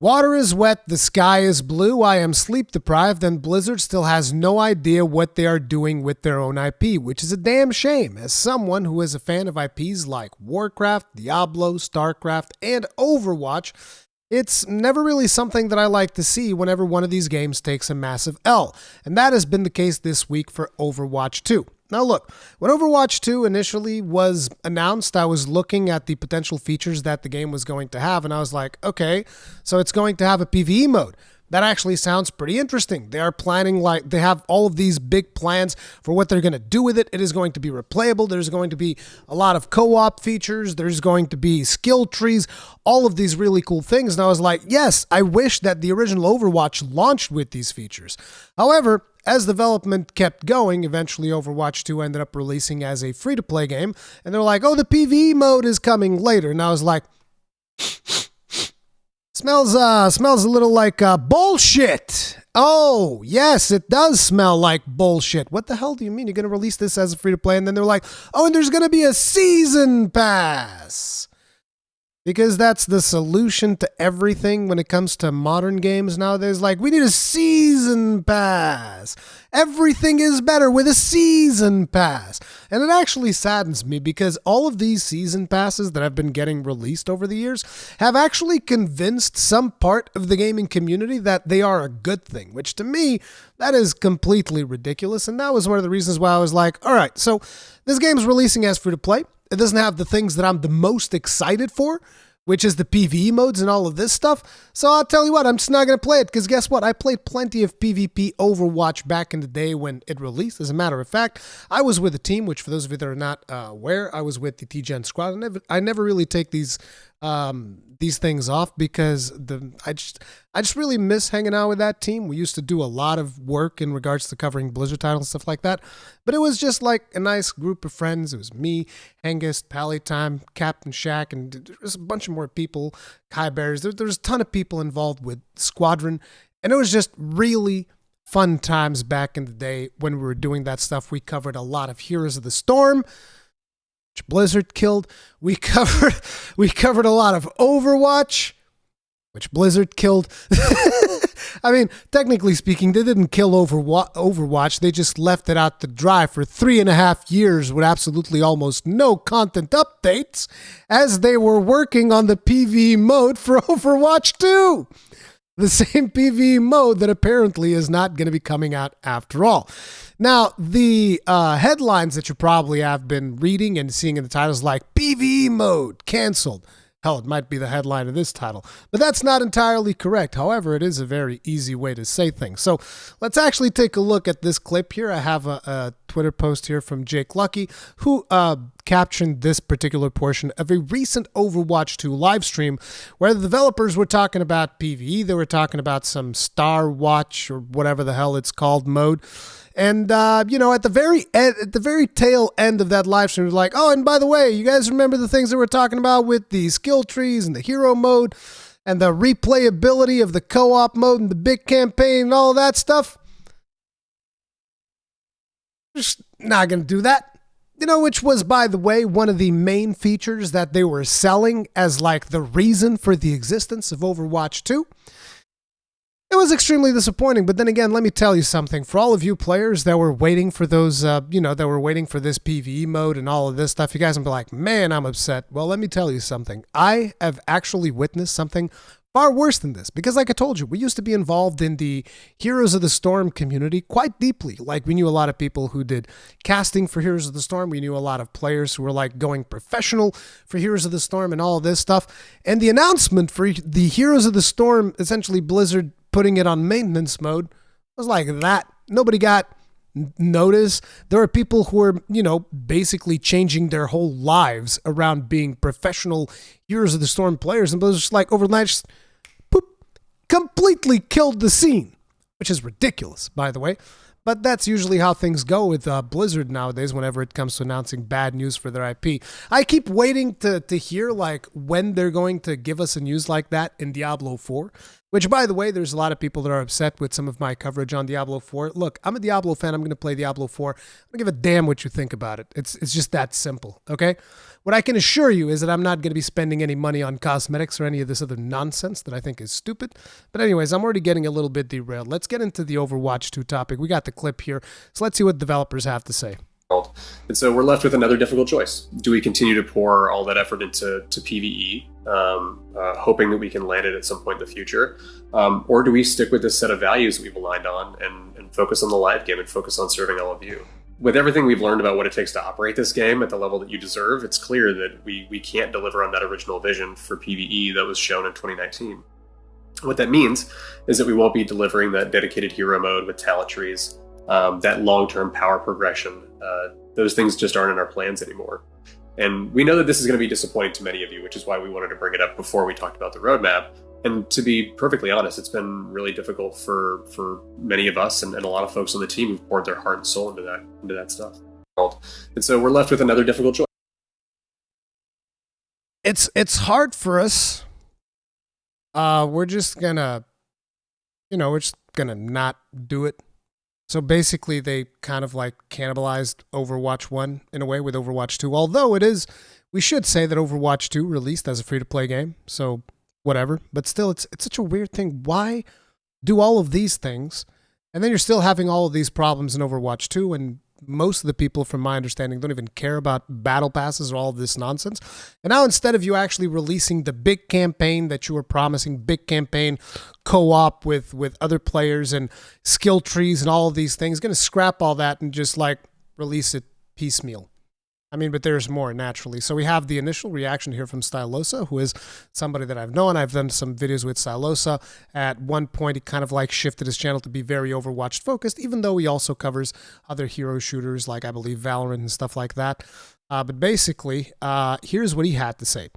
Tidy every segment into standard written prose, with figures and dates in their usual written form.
Water is wet, the sky is blue, I am sleep deprived, and Blizzard still has no idea what they are doing with their own IP, which is a damn shame. As someone who is a fan of IPs like Warcraft, Diablo, StarCraft, and Overwatch, it's never really something that I like to see whenever one of these games takes a massive L, and that has been the case this week for Overwatch 2. Now look, when Overwatch 2 initially was announced, I was looking at the potential features that the game was going to have, and I was like, okay, so it's going to have a PvE mode. That actually sounds pretty interesting. They are planning, they have all of these big plans for what they're going to do with it. It is going to be replayable. There's going to be a lot of co-op features. There's going to be skill trees, all of these really cool things. And I was like, yes, I wish that the original Overwatch launched with these features. However, as development kept going, eventually Overwatch 2 ended up releasing as a free-to-play game. And they're like, oh, the PvE mode is coming later. And I was like, smells a little like bullshit. Oh, yes, it does smell like bullshit. What the hell do you mean? You're going to release this as a free-to-play? And then they're like, oh, and there's going to be a season pass. Because that's the solution to everything when it comes to modern games nowadays. Like, we need a season pass. Everything is better with a season pass. And it actually saddens me because all of these season passes that have been getting released over the years have actually convinced some part of the gaming community that they are a good thing, which to me, that is completely ridiculous. And that was one of the reasons why I was like, all right, so this game's releasing as free-to-play. It doesn't have the things that I'm the most excited for, which is the PvE modes and all of this stuff. So I'll tell you what, I'm just not going to play it because guess what? I played plenty of PvP Overwatch back in the day when it released. As a matter of fact, I was with a team, which for those of you that are not aware, I was with the T-Gen squad. I never really take these things off because I just really miss hanging out with that team. We used to do a lot of work in regards to covering Blizzard titles and stuff like that. But it was just like a nice group of friends. It was me, Hengist, Pally Time, Captain Shack, and there's a bunch of more people, Kai Bears. There's a ton of people involved with Squadron. And it was just really fun times back in the day when we were doing that stuff. We covered a lot of Heroes of the Storm, which Blizzard killed. We covered a lot of Overwatch, which Blizzard killed. I mean, technically speaking, they didn't kill Overwatch. They just left it out to dry for 3.5 years with absolutely almost no content updates as they were working on the PvE mode for Overwatch 2. The same PvE mode that apparently is not going to be coming out after all. Now, the headlines that you probably have been reading and seeing in the titles like PvE mode canceled. Hell, it might be the headline of this title, but that's not entirely correct. However, it is a very easy way to say things. So let's actually take a look at this clip here. I have a Twitter post here from Jake Lucky, who captioned this particular portion of a recent Overwatch 2 live stream where the developers were talking about PvE. They were talking about some Star Watch or whatever the hell it's called mode. And, at the very tail end of that live stream, it was like, oh, and by the way, you guys remember the things that we're talking about with the skill trees and the hero mode and the replayability of the co-op mode and the big campaign and all of that stuff? Just not going to do that. Which was, by the way, one of the main features that they were selling as like the reason for the existence of Overwatch 2. It was extremely disappointing, but then again, let me tell you something. For all of you players that were waiting for those, that were waiting for this PvE mode and all of this stuff, you guys will be like, man, I'm upset. Well, let me tell you something. I have actually witnessed something far worse than this, because like I told you, we used to be involved in the Heroes of the Storm community quite deeply. Like, we knew a lot of people who did casting for Heroes of the Storm. We knew a lot of players who were like going professional for Heroes of the Storm and all of this stuff. And the announcement for the Heroes of the Storm, essentially Blizzard putting it on maintenance mode, was like that. Nobody got notice. There are people who are, basically changing their whole lives around being professional Heroes of the Storm players, and Blizzard's just like overnight, just poop, completely killed the scene, which is ridiculous, by the way. But that's usually how things go with Blizzard nowadays whenever it comes to announcing bad news for their IP. I keep waiting to hear like when they're going to give us a news like that in Diablo 4, which, by the way, there's a lot of people that are upset with some of my coverage on Diablo 4. Look, I'm a Diablo fan. I'm going to play Diablo 4. I don't give a damn what you think about it. It's just that simple, okay? What I can assure you is that I'm not going to be spending any money on cosmetics or any of this other nonsense that I think is stupid. But anyways, I'm already getting a little bit derailed. Let's get into the Overwatch 2 topic. We got the clip here, so let's see what developers have to say. And so we're left with another difficult choice. Do we continue to pour all that effort into PVE, hoping that we can land it at some point in the future? Or do we stick with this set of values that we've aligned on and focus on the live game and focus on serving all of you? With everything we've learned about what it takes to operate this game at the level that you deserve, it's clear that we can't deliver on that original vision for PVE that was shown in 2019. What that means is that we won't be delivering that dedicated hero mode with talent trees, that long-term power progression. Those things just aren't in our plans anymore. And we know that this is going to be disappointing to many of you, which is why we wanted to bring it up before we talked about the roadmap. And to be perfectly honest, it's been really difficult for many of us and a lot of folks on the team who've poured their heart and soul into that stuff. And so we're left with another difficult choice. It's hard for us. We're just gonna, we're just gonna not do it. So basically, they kind of like cannibalized Overwatch 1 in a way with Overwatch 2. Although we should say that Overwatch 2 released as a free-to-play game, so whatever. But still, it's such a weird thing. Why do all of these things, and then you're still having all of these problems in Overwatch 2, and most of the people, from my understanding, don't even care about battle passes or all of this nonsense. And now instead of you actually releasing the big campaign that you were promising, big campaign co-op with other players and skill trees and all of these things, going to scrap all that and just like release it piecemeal. I mean, but there's more naturally. So we have the initial reaction here from Stylosa, who is somebody that I've known. I've done some videos with Stylosa. At one point, he kind of like shifted his channel to be very Overwatch focused, even though he also covers other hero shooters like I believe Valorant and stuff like that. But basically, here's what he had to say.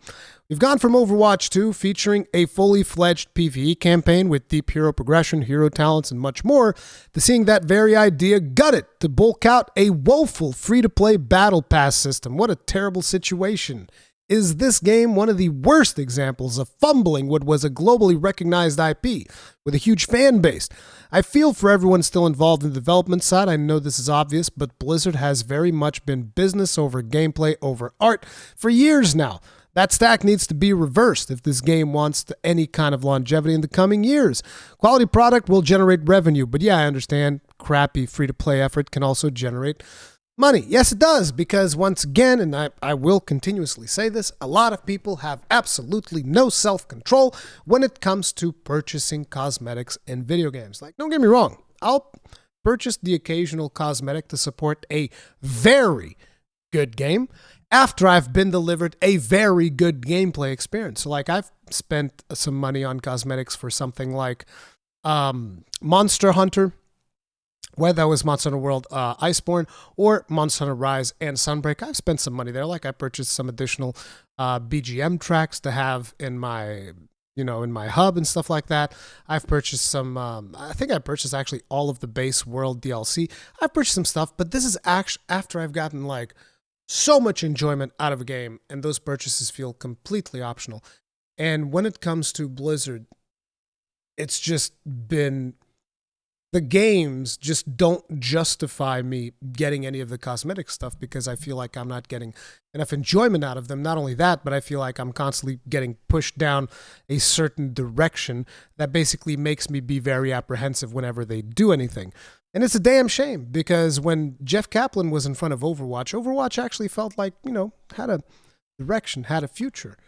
We've gone from Overwatch 2 featuring a fully fledged PvE campaign with deep hero progression, hero talents, and much more, to seeing that very idea gutted to bulk out a woeful free-to-play battle pass system. What a terrible situation. Is this game one of the worst examples of fumbling what was a globally recognized IP with a huge fan base? I feel for everyone still involved in the development side. I know this is obvious, but Blizzard has very much been business over gameplay over art for years now. That stack needs to be reversed if this game wants any kind of longevity in the coming years. Quality product will generate revenue, but yeah, I understand crappy free-to-play effort can also generate money. Yes, it does, because once again, and I will continuously say this, a lot of people have absolutely no self-control when it comes to purchasing cosmetics in video games. Like, don't get me wrong, I'll purchase the occasional cosmetic to support a very good game after I've been delivered a very good gameplay experience. So like, I've spent some money on cosmetics for something like Monster Hunter, whether that was Monster Hunter World Iceborne or Monster Hunter Rise and Sunbreak. I've spent some money there. Like, I purchased some additional BGM tracks to have in my, in my hub and stuff like that. I've purchased some, I think I purchased actually all of the base world DLC. I've purchased some stuff, but this is actually after I've gotten like so much enjoyment out of a game, and those purchases feel completely optional. And when it comes to Blizzard, it's just been, the games just don't justify me getting any of the cosmetic stuff because I feel like I'm not getting enough enjoyment out of them. Not only that, but I feel like I'm constantly getting pushed down a certain direction that basically makes me be very apprehensive whenever they do anything. And it's a damn shame, because when Jeff Kaplan was in front of Overwatch, Overwatch actually felt like, had a direction, had a future.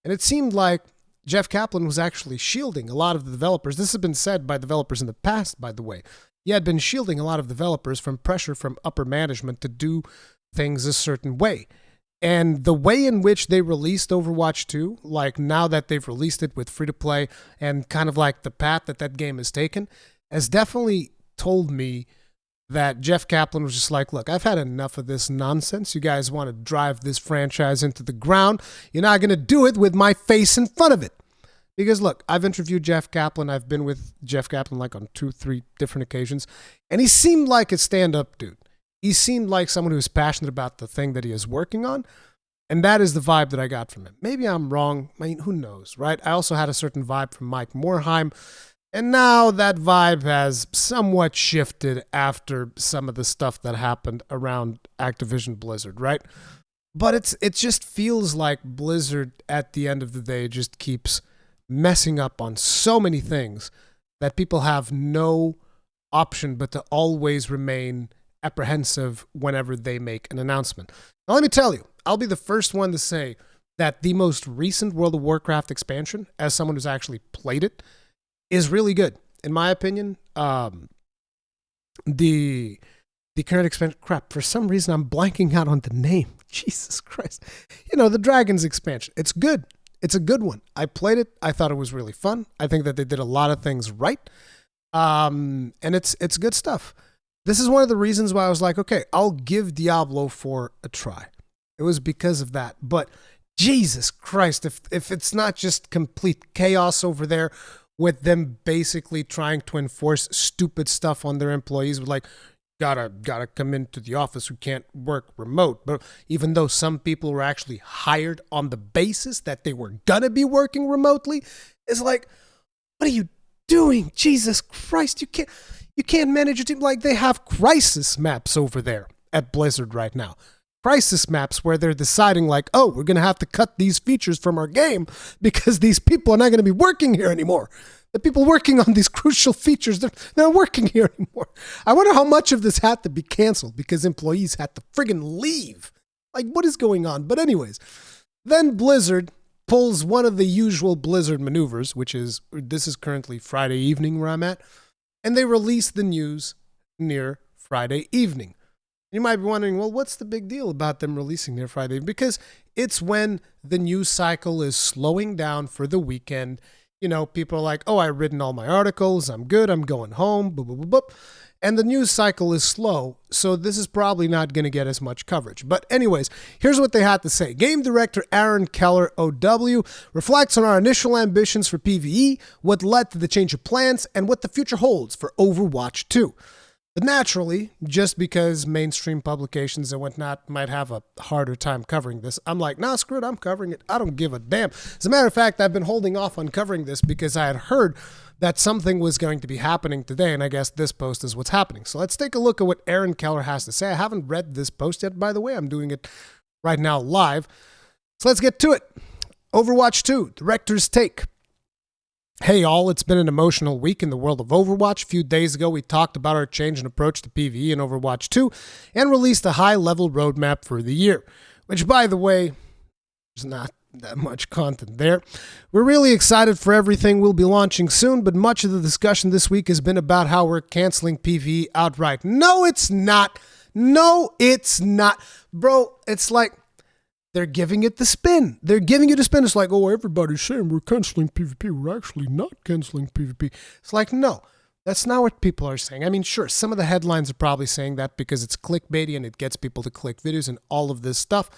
And it seemed like Jeff Kaplan was actually shielding a lot of the developers. This has been said by developers in the past, by the way. He had been shielding a lot of developers from pressure from upper management to do things a certain way. And the way in which they released Overwatch 2, like now that they've released it with free-to-play and kind of like the path that game has taken, has definitely told me that Jeff Kaplan was just like, look, I've had enough of this nonsense. You guys want to drive this franchise into the ground. You're not going to do it with my face in front of it. Because look, I've interviewed Jeff Kaplan. I've been with Jeff Kaplan like on 2-3 different occasions. And he seemed like a stand-up dude. He seemed like someone who was passionate about the thing that he is working on. And that is the vibe that I got from him. Maybe I'm wrong. I mean, who knows, right? I also had a certain vibe from Mike Morheim. And now that vibe has somewhat shifted after some of the stuff that happened around Activision Blizzard, right? But it just feels like Blizzard at the end of the day just keeps messing up on so many things that people have no option but to always remain apprehensive whenever they make an announcement. Now, let me tell you, I'll be the first one to say that the most recent World of Warcraft expansion, as someone who's actually played it, is really good. In my opinion, the current expansion, crap, for some reason I'm blanking out on the name. Jesus Christ. The Dragons expansion. It's good. It's a good one. I played it. I thought it was really fun. I think that they did a lot of things right. And it's good stuff. This is one of the reasons why I was like, okay, I'll give Diablo 4 a try. It was because of that. But Jesus Christ, if it's not just complete chaos over there with them basically trying to enforce stupid stuff on their employees with like, gotta come into the office who can't work remote. But even though some people were actually hired on the basis that they were gonna be working remotely, it's like, what are you doing? Jesus Christ, you can't manage your team. Like, they have crisis maps over there at Blizzard right now. Crisis maps where they're deciding like, oh, we're gonna have to cut these features from our game because these people are not gonna be working here anymore. The people working on these crucial features, they're not working here anymore. I wonder how much of this had to be canceled because employees had to friggin' leave. Like, what is going on? But anyways, then Blizzard pulls one of the usual Blizzard maneuvers, which is, this is currently Friday evening where I'm at, and they release the news near Friday evening. You might be wondering, well, what's the big deal about them releasing near Friday? Because it's when the news cycle is slowing down for the weekend. People are like, oh, I've written all my articles. I'm good. I'm going home. Boop, boop, boop, boop. And the news cycle is slow, so this is probably not going to get as much coverage. But anyways, here's what they had to say. Game Director Aaron Keller, OW, reflects on our initial ambitions for PVE, what led to the change of plans, and what the future holds for Overwatch 2. But naturally, just because mainstream publications and whatnot might have a harder time covering this, I'm like, nah, screw it, I'm covering it. I don't give a damn. As a matter of fact, I've been holding off on covering this because I had heard that something was going to be happening today, and I guess this post is what's happening. So let's take a look at what Aaron Keller has to say. I haven't read this post yet, by the way. I'm doing it right now live. So let's get to it. Overwatch 2, Director's Take. Hey all, it's been an emotional week in the world of Overwatch. A few days ago, we talked about our change in approach to PvE in Overwatch 2 and released a high-level roadmap for the year, which, by the way, there's not that much content there. We're really excited for everything we'll be launching soon, but much of the discussion this week has been about how we're canceling PvE outright. No, it's not. No, it's not. Bro, it's like, they're giving it the spin. They're giving it a spin. It's like, oh, everybody's saying we're canceling PvP. We're actually not canceling PvP. It's like, no, that's not what people are saying. I mean, sure, some of the headlines are probably saying that because it's clickbaity and it gets people to click videos and all of this stuff.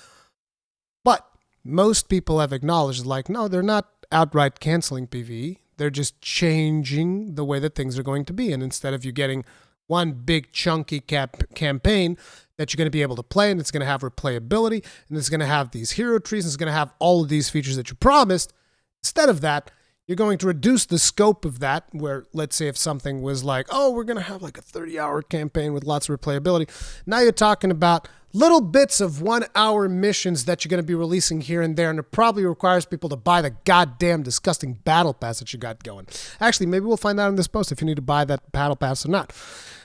But most people have acknowledged, like, no, they're not outright canceling PvE. They're just changing the way that things are going to be. And instead of you getting one big chunky campaign that you're going to be able to play, and it's going to have replayability, and it's going to have these hero trees, and it's going to have all of these features that you promised. Instead of that, you're going to reduce the scope of that, where, let's say if something was like, oh, we're going to have like a 30-hour campaign with lots of replayability. Now you're talking about little bits of 1-hour missions that you're going to be releasing here and there, and it probably requires people to buy the goddamn disgusting battle pass that you got going. Actually, maybe we'll find out in this post if you need to buy that battle pass or not.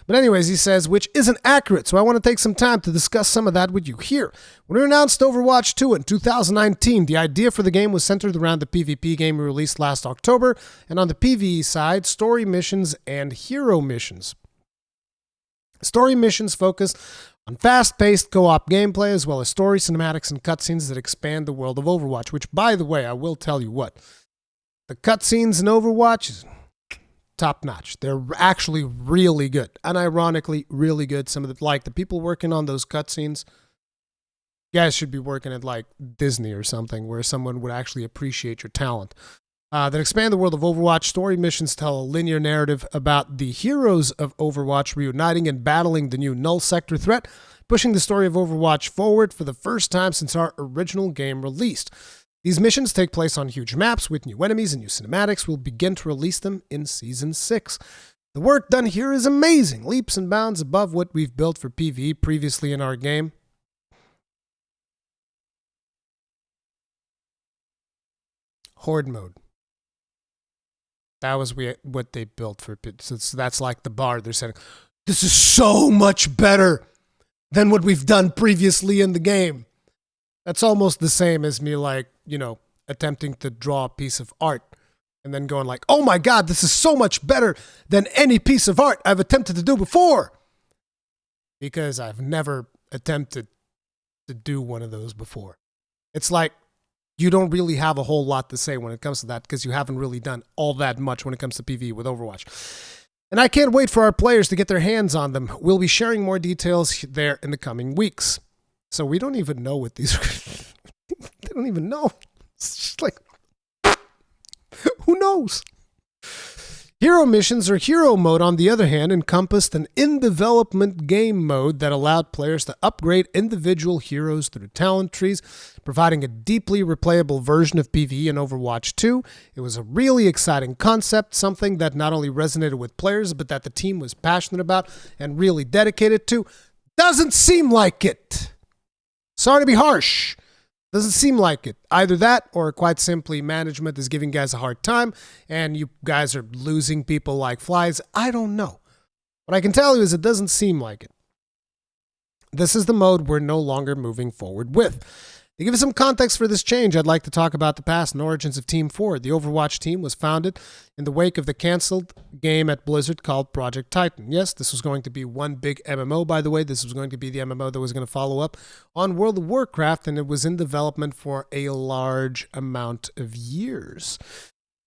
But anyways, he says, which isn't accurate, so I want to take some time to discuss some of that with you here. When we announced Overwatch 2 in 2019, the idea for the game was centered around the PvP game we released last October, and on the PvE side, story missions and hero missions. Story missions focus on fast-paced co-op gameplay, as well as story cinematics and cutscenes that expand the world of Overwatch, which, by the way, I will tell you what, the cutscenes in Overwatch is top-notch. They're actually really good, unironically really good. Some of the people working on those cutscenes, you guys should be working at like Disney or something, where someone would actually appreciate your talent. That expand the world of Overwatch. Story missions tell a linear narrative about the heroes of Overwatch reuniting and battling the new Null Sector threat, pushing the story of Overwatch forward for the first time since our original game released. These missions take place on huge maps with new enemies and new cinematics. We'll begin to release them in Season 6. The work done here is amazing, leaps and bounds above what we've built for PvE previously in our game. Horde mode. That was what they built for it. So that's like the bar they're setting. This is so much better than what we've done previously in the game. That's almost the same as me, like, attempting to draw a piece of art and then going like, oh my God, this is so much better than any piece of art I've attempted to do before. Because I've never attempted to do one of those before. It's like you don't really have a whole lot to say when it comes to that because you haven't really done all that much when it comes to PvE with Overwatch. And I can't wait for our players to get their hands on them. We'll be sharing more details there in the coming weeks. So we don't even know what these are. They don't even know. It's just like, who knows? Hero missions or hero mode, on the other hand, encompassed an in-development game mode that allowed players to upgrade individual heroes through talent trees, providing a deeply replayable version of PvE in Overwatch 2. It was a really exciting concept, something that not only resonated with players, but that the team was passionate about and really dedicated to. Doesn't seem like it. Sorry to be harsh. Doesn't seem like it. Either that or quite simply management is giving guys a hard time and you guys are losing people like flies. I don't know. What I can tell you is it doesn't seem like it. This is the mode we're no longer moving forward with. To give you some context for this change, I'd like to talk about the past and origins of Team 4. The Overwatch team was founded in the wake of the canceled game at Blizzard called Project Titan. Yes, this was going to be one big MMO, by the way. This was going to be the MMO that was going to follow up on World of Warcraft, and it was in development for a large amount of years.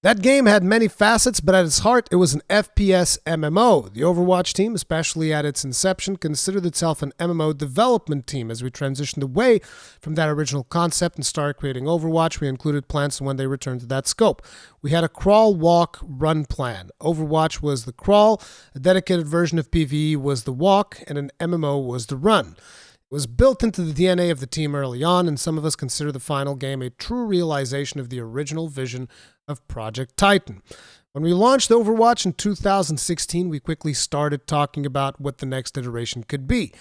That game had many facets, but at its heart, it was an FPS MMO. The Overwatch team, especially at its inception, considered itself an MMO development team. As we transitioned away from that original concept and started creating Overwatch, we included plans when they returned to that scope. We had a crawl, walk, run plan. Overwatch was the crawl, a dedicated version of PvE was the walk, and an MMO was the run. It was built into the DNA of the team early on, and some of us consider the final game a true realization of the original vision of Project Titan. When we launched Overwatch in 2016, we quickly started talking about what the next iteration could be.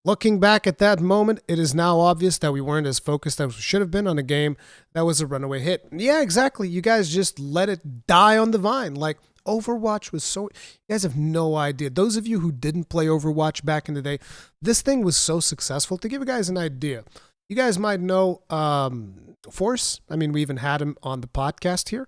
Looking back at that moment, it is now obvious that we weren't as focused as we should have been on a game that was a runaway hit. Yeah, exactly. You guys just let it die on the vine. Like, Overwatch was so... You guys have no idea. Those of you who didn't play Overwatch back in the day, this thing was so successful. To give you guys an idea, you guys might know Force. I mean, we even had him on the podcast here.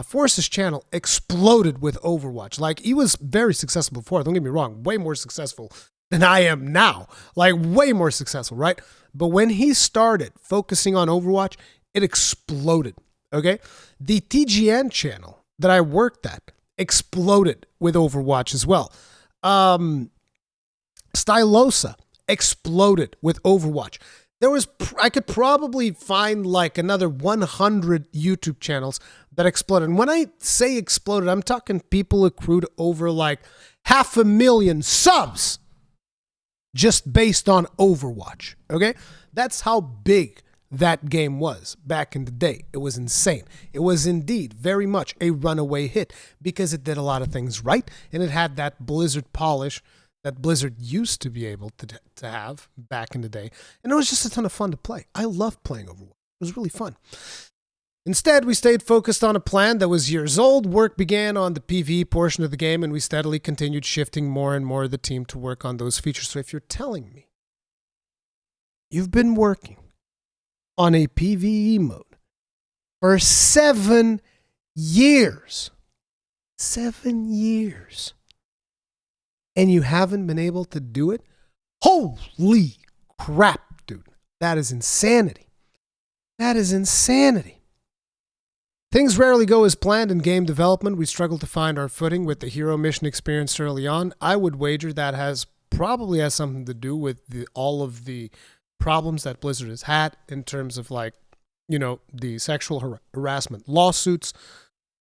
Force's channel exploded with Overwatch. Like, he was very successful before. Don't get me wrong. Way more successful than I am now. Like, way more successful, right? But when he started focusing on Overwatch, it exploded, okay? The TGN channel that I worked at exploded with Overwatch as well. Stylosa exploded with Overwatch. I could probably find like another 100 YouTube channels that exploded. And when I say exploded, I'm talking people accrued over like 500,000 subs just based on Overwatch, okay? That's how big that game was back in the day. It was insane. It was indeed very much a runaway hit because it did a lot of things right and it had that Blizzard polish that Blizzard used to be able to have back in the day. And it was just a ton of fun to play. I loved playing Overwatch. It was really fun. Instead, we stayed focused on a plan that was years old. Work began on the PvE portion of the game, and we steadily continued shifting more and more of the team to work on those features. So if you're telling me you've been working on a PvE mode for 7 years, 7 years, and you haven't been able to do it, holy crap, dude. That is insanity. That is insanity. Things rarely go as planned in game development. We struggle to find our footing with the hero mission experience early on. I would wager that probably has something to do with all of the problems that Blizzard has had in terms of the sexual harassment lawsuits,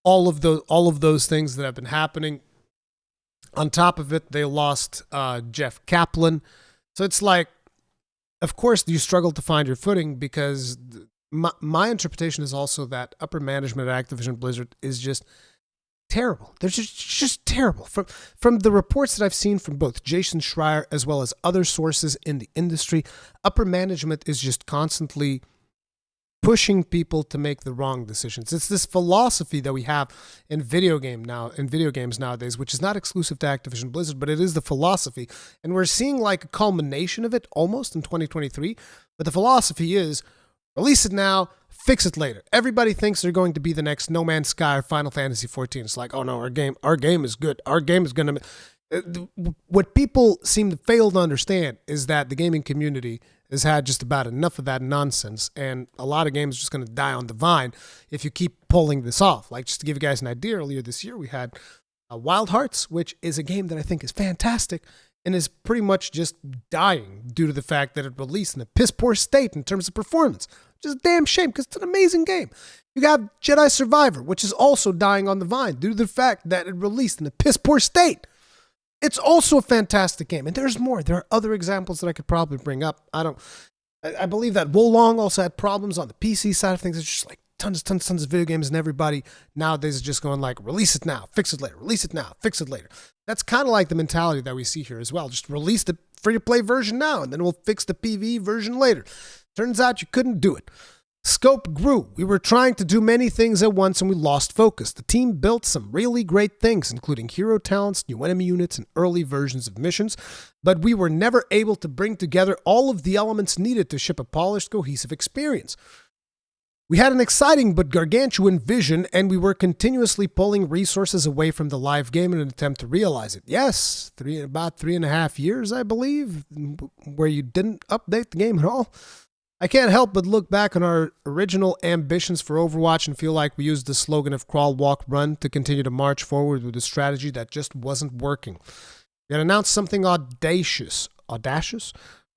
all of those things that have been happening. On top of it, they lost Jeff Kaplan. So it's like, of course, you struggle to find your footing because my interpretation is also that upper management at Activision Blizzard is just terrible. They're just terrible. From the reports that I've seen from both Jason Schreier as well as other sources in the industry, upper management is just constantly pushing people to make the wrong decisions. It's this philosophy that we have in video games nowadays, which is not exclusive to Activision Blizzard, but it is the philosophy. And we're seeing like a culmination of it almost in 2023. But the philosophy is release it now, fix it later. Everybody thinks they're going to be the next No Man's Sky or Final Fantasy 14. It's like, oh no, our game is good. Our game is going to... What people seem to fail to understand is that the gaming community has had just about enough of that nonsense, and a lot of games are just going to die on the vine if you keep pulling this off. Like, just to give you guys an idea, earlier this year we had Wild Hearts, which is a game that I think is fantastic and is pretty much just dying due to the fact that it released in a piss-poor state in terms of performance, which is a damn shame because it's an amazing game. You got Jedi Survivor, which is also dying on the vine due to the fact that it released in a piss-poor state. It's also a fantastic game, and there's more. There are other examples that I could probably bring up. I believe that Wolong also had problems on the PC side of things. It's just like tons of video games, and everybody nowadays is just going like, release it now, fix it later, release it now, fix it later. That's kind of like the mentality that we see here as well. Just release the free-to-play version now, and then we'll fix the PVE version later. Turns out you couldn't do it. Scope grew. We were trying to do many things at once and we lost focus. The team built some really great things, including hero talents, new enemy units, and early versions of missions, but we were never able to bring together all of the elements needed to ship a polished, cohesive experience. We had an exciting but gargantuan vision, and we were continuously pulling resources away from the live game in an attempt to realize it. Yes, about 3.5 years, I believe, where you didn't update the game at all. I can't help but look back on our original ambitions for Overwatch and feel like we used the slogan of crawl, walk, run to continue to march forward with a strategy that just wasn't working. We had announced something audacious. Our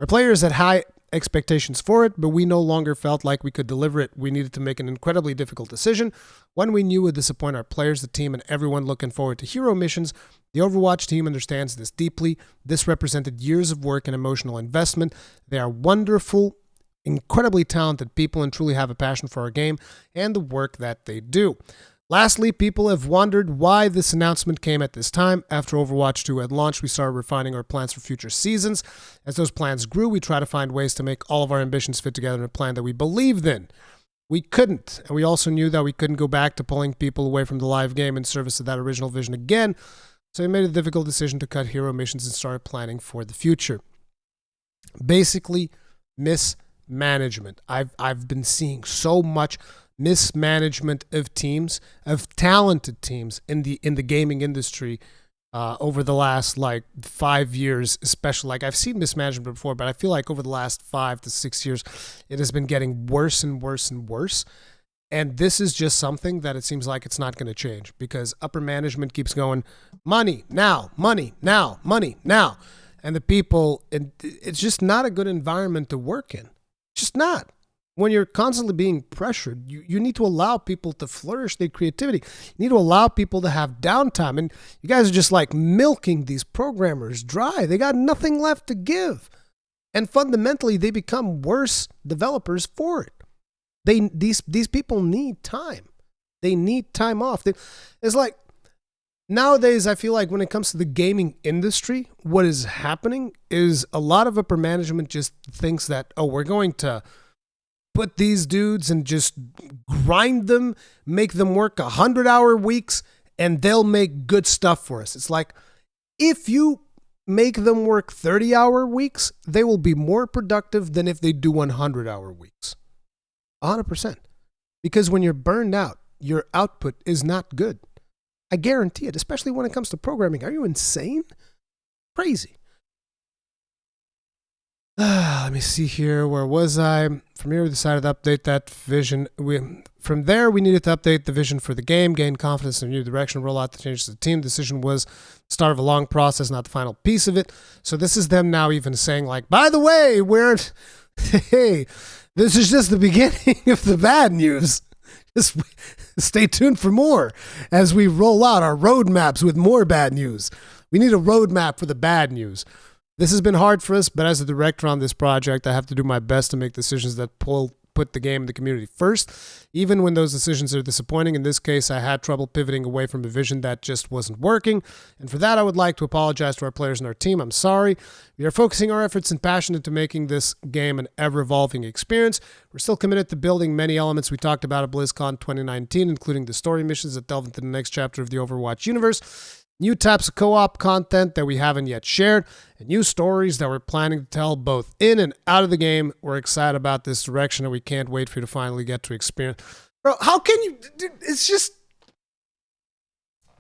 players had high expectations for it, but we no longer felt like we could deliver it. We needed to make an incredibly difficult decision, one we knew would disappoint our players, the team, and everyone looking forward to hero missions. The Overwatch team understands this deeply. This represented years of work and emotional investment. They are wonderful, incredibly talented people and truly have a passion for our game and the work that they do. Lastly, people have wondered why this announcement came at this time. After Overwatch 2 had launched, we started refining our plans for future seasons. As those plans grew, we tried to find ways to make all of our ambitions fit together in a plan that we believed in. We couldn't, and we also knew that we couldn't go back to pulling people away from the live game in service of that original vision again, so we made a difficult decision to cut hero missions and started planning for the future. Basically, mismanagement. I've been seeing so much mismanagement of teams, of talented teams in the gaming industry over the last 5 years, especially. I've seen mismanagement before, but I feel like over the last 5 to 6 years, it has been getting worse and worse and worse. And this is just something that it seems like it's not going to change because upper management keeps going, money now, money now, money now. And the people, it's just not a good environment to work in. Just not. When you're constantly being pressured, you need to allow people to flourish their creativity. You need to allow people to have downtime. And you guys are just milking these programmers dry. They got nothing left to give. And fundamentally, they become worse developers for it. These people need time. They need time off. It's like, nowadays, I feel like when it comes to the gaming industry, what is happening is a lot of upper management just thinks that, we're going to put these dudes and just grind them, make them work 100-hour weeks, and they'll make good stuff for us. It's like, if you make them work 30-hour weeks, they will be more productive than if they do 100-hour weeks. 100%. Because when you're burned out, your output is not good. I guarantee it, especially when it comes to programming. Are you insane? Crazy. Let me see here. Where was I? From here, we decided to update that vision. From there, we needed to update the vision for the game, gain confidence in a new direction, roll out the changes to the team. The decision was the start of a long process, not the final piece of it. So this is them now even saying, by the way, hey, this is just the beginning of the bad news. Just stay tuned for more as we roll out our roadmaps with more bad news. We need a roadmap for the bad news. This has been hard for us, but as a director on this project, I have to do my best to make decisions that pull put the game and the community first, even when those decisions are disappointing. In this case, I had trouble pivoting away from a vision that just wasn't working, and for that I would like to apologize to our players and our team. I'm sorry. We are focusing our efforts and passion into making this game an ever-evolving experience. We're still committed to building many elements we talked about at BlizzCon 2019, including the story missions that delve into the next chapter of the Overwatch universe, new types of co-op content that we haven't yet shared, and new stories that we're planning to tell both in and out of the game. We're excited about this direction, and we can't wait for you to finally get to experience. Bro, how can you... Dude, it's just...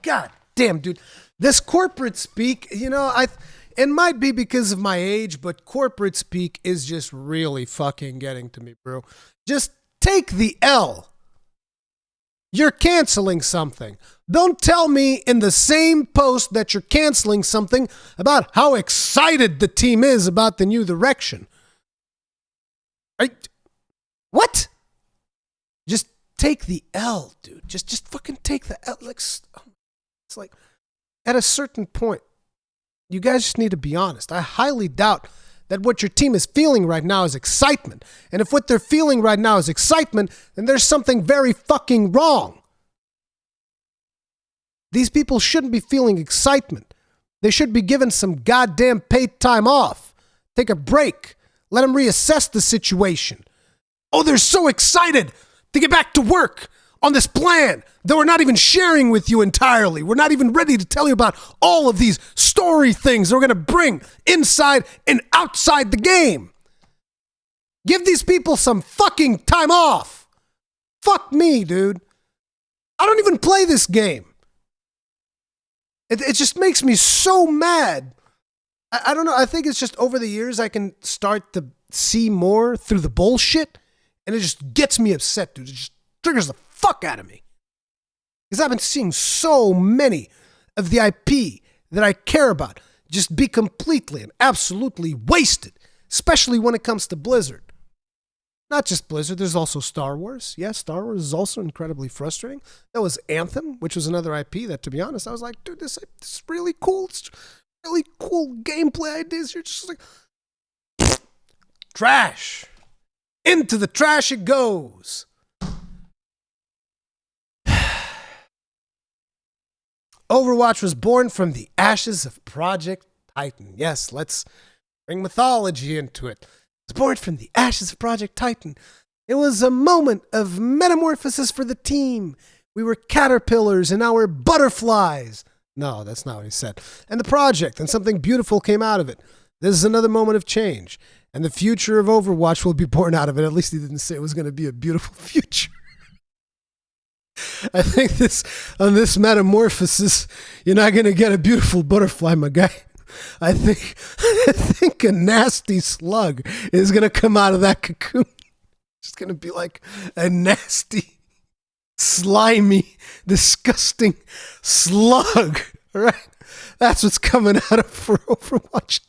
God damn, dude. This corporate speak, it might be because of my age, but corporate speak is just really fucking getting to me, bro. Just take the L. You're canceling something. Don't tell me in the same post that you're canceling something about how excited the team is about the new direction. What? Just take the L, dude. Just fucking take the L. It's like, at a certain point, you guys just need to be honest. I highly doubt that what your team is feeling right now is excitement. And if what they're feeling right now is excitement, then there's something very fucking wrong. These people shouldn't be feeling excitement. They should be given some goddamn paid time off. Take a break. Let them reassess the situation. Oh, they're so excited to get back to work on this plan that we're not even sharing with you entirely. We're not even ready to tell you about all of these story things that we're going to bring inside and outside the game. Give these people some fucking time off. Fuck me, dude. I don't even play this game. It just makes me so mad. I don't know. I think it's just over the years I can start to see more through the bullshit, and it just gets me upset, dude. It just triggers the fuck out of me. Because I've been seeing so many of the IP that I care about just be completely and absolutely wasted, especially when it comes to Blizzard. Not just Blizzard, there's also Star Wars. Yeah, Star Wars is also incredibly frustrating. There was Anthem, which was another IP that, to be honest, I was like, dude, this is really cool. It's really cool gameplay ideas. You're just like, trash. Into the trash it goes. Overwatch was born from the ashes of Project Titan. Yes, let's bring mythology into it. It was born from the ashes of Project Titan. It was a moment of metamorphosis for the team. We were caterpillars and now we're butterflies. No, that's not what he said. And the project, and something beautiful came out of it. This is another moment of change. And the future of Overwatch will be born out of it. At least he didn't say it was going to be a beautiful future. I think on this metamorphosis, you're not going to get a beautiful butterfly, my guy. I think a nasty slug is going to come out of that cocoon. It's going to be like a nasty, slimy, disgusting slug. All right? That's what's coming out of for Overwatch